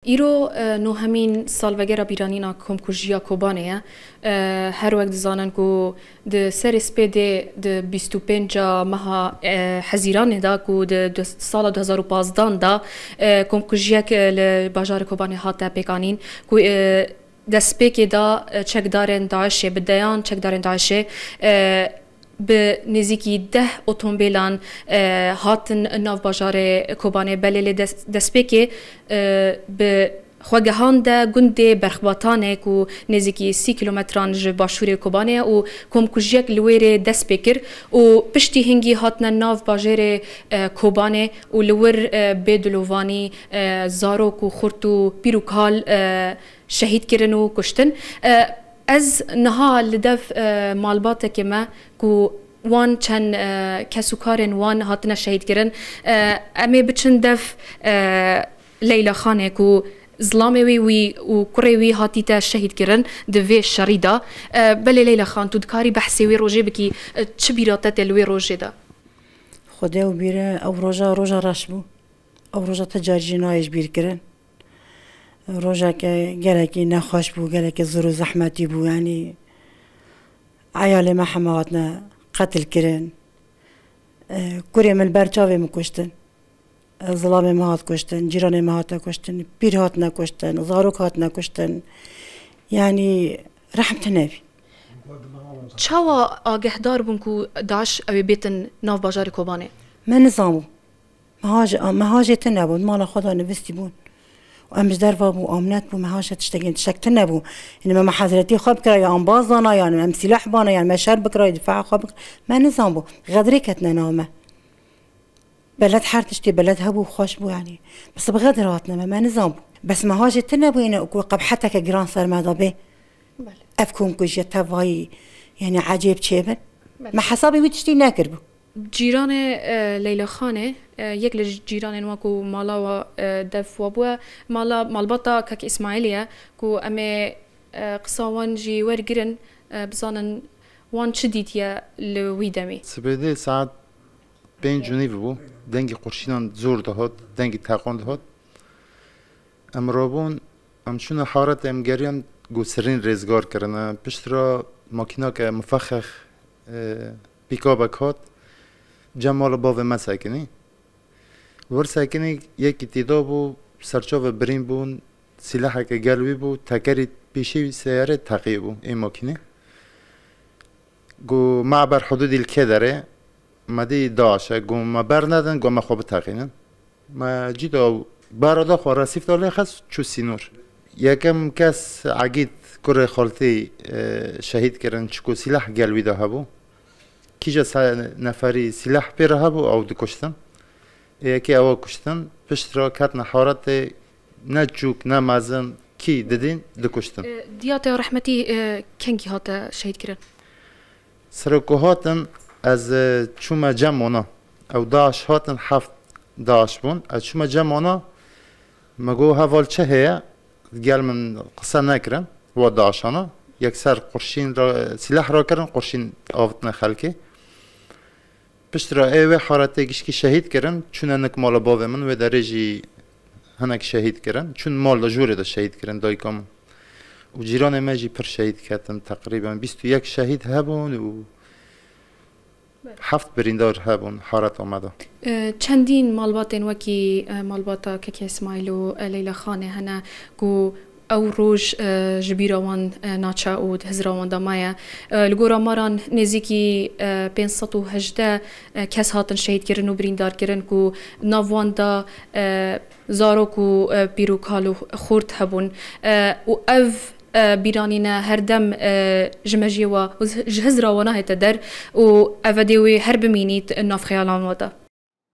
ایرو نو همین سال وگرا بیرانینا کمکوژیا کوبانه هر وقت زانن کو د سر سپید د 25 ماه حزیران دا کو د سال 2015 دا کمکوژیا ک بازار کوبانه هاته پکانین کو دسپیک دا چکدارن داعش بدیان چکدارن داعش به نزدیکی 10 اتومبیلان هاتن ناو بازار کوبانه بله دسپیک به خواگهان ده گنده برخباتانه کو نزدیکی 30 کیلومتران ج باشور کوبانه و کمکوژیک لویر دسپیکر و پشتی هنگی هاتن ناو بازار کوبانه و لور بدلوانی زاروک و خورتو پیروکال شهید کردن و کشتن از نها لدف مالبات که ما کو وان چند کسوکارن وان هاتنا شهید کردن امی بچن دف لیلا خانه کو ظلامي وي وكري وي هاتيتا شهيد كرن دفي الشريدة بل ليلى خان تذكاري بحثي وي روجي بكي تشبيراتات الوي روجي دا خدا وبيره او روجا راشبو او روجا تجارجي نايش بير كرن روجا كي نخوش بو قالك زرو زحمتي بو يعني عيالي ما حماواتنا قتل كرن كوري من برچاوي مكشتن ظلامي ما هات كشتن جيراني ما هات كشتن بير هاتنا كشتن زاروك هاتنا كشتن يعني رحمة النبي چاوا آگهدار بون کو داعش او بیتن ناو بازار کوبانه ما نظامو مهاجة نبود مالا خدا نوستي بون وامش درفا بو امنات بو مهاجة تشتغل تشكت نبو انما ما حضرتي خاب كرا يا انبازانا يعني ام سلاح بانا يعني ما شرب كرا دفاع خاب ما نظام بو غدري كتنا نامه بلد حرتشتي بلد هبو خوش بو يعني بس بغدر هاتنا ما نظام بو بس مهاجة نبو هنا قبحتك جران صار ماذا به افكم كوجي تفاي يعني عجيب شيبن ما حسابي ويتشتي ناكر بو جيران ليلى خانه یک لج جيران واكو مالا و دف وابو مالا مالبطا كك اسماعيليه كو امي قصاوان جي ورغرن بزانن وان شديتيا لويدمي سبيدي ساعت بين جنيف بو دنگي قرشينان زور دهات دنگي تاقون دهات امرابون امشون حارت امگريان گو سرين رزگار کرنه پشترا ماكينا که مفخخ پیکابک هات جمال باو ما ساکنی ور ساکنی یکی تیدا بو سرچاو برین بون سلاح که گلوی بو تکری پیشی سیاره تقیه بو این ماکینه گو معبر حدود الکه داره مدی داعشه گو ما بر ندن گو ما خواب تقینن ما جیدا برادا خواه رسیف داره خست چو سینور یکم کس عگید کره خالتی شهید کرن چکو سلاح گلوی ده بو کیجا نفری سلاح پیره بو او دکشتن یکی او کشتن پشت را کتن حارت نه جوک نه مازن کی ددین دکشتن دیات رحمتی کنگی هات شهید کرن سرکو هاتن از چوم جمعنا او داعش هاتن 7 داعش بون از چوم جمعنا مگو حوال چه هیا گل من قصه نکرم و داعشانا یک سر قرشین را سلاح را کرن قرشین آوتن خلکی پشت را ایوه حارته گشکی شهید کرن چون انک مال باوه من و درجی هنک شهید کرن چون مال دا جوره دا شهید کرن دایکم و جیران ما جی پر شهید کردن تقریبا 21 شهید هبون و 7 بریندار هبون حارت آمده چندین مالباتن وکی مالباتا که اسماعیل و لیلا خانه هنه گو او روز جبیروان ناچاود هزروان دمایا لگورا ماران نزدیکی 518 کس هاتن شهید کردن و بریندار کردن کو ناوان دا زاروک و بیروکالو خورد هبون و او بیرانینا هر دم جمجی و هزروانه در و او دیوی هر بمینید ناف خیالان وادا